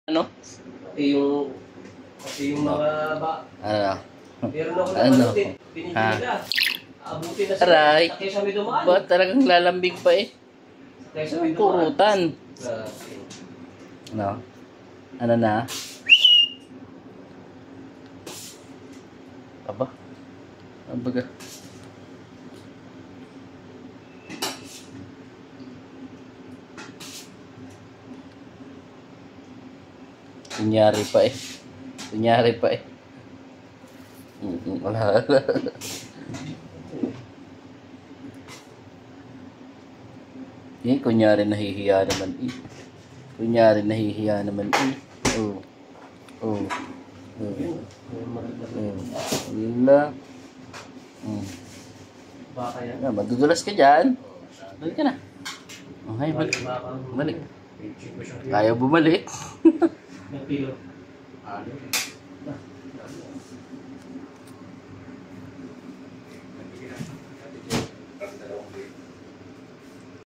Ano? Yung mga Ano? meron ako Ano? naman din. Pinili nila. Abutin na sila. Aray. Sa kesa may dumaan. Ba't talagang lalambing pa eh? Sa kesa may dumaan. Kurutan. Grabe. Ano? Ano na? Aba? Ano baga? Kunyari pa eh. Kunyari pa eh. Wala. Eh, kunyari nahihiya naman eh. Kunyari nahihiya naman eh. Oh. Oh. Oh. Yun lang. Baka yan. Madudulas ka dyan. Balik ka na. Okay, balik. Balik. Kaya bumalik. Nagpilo.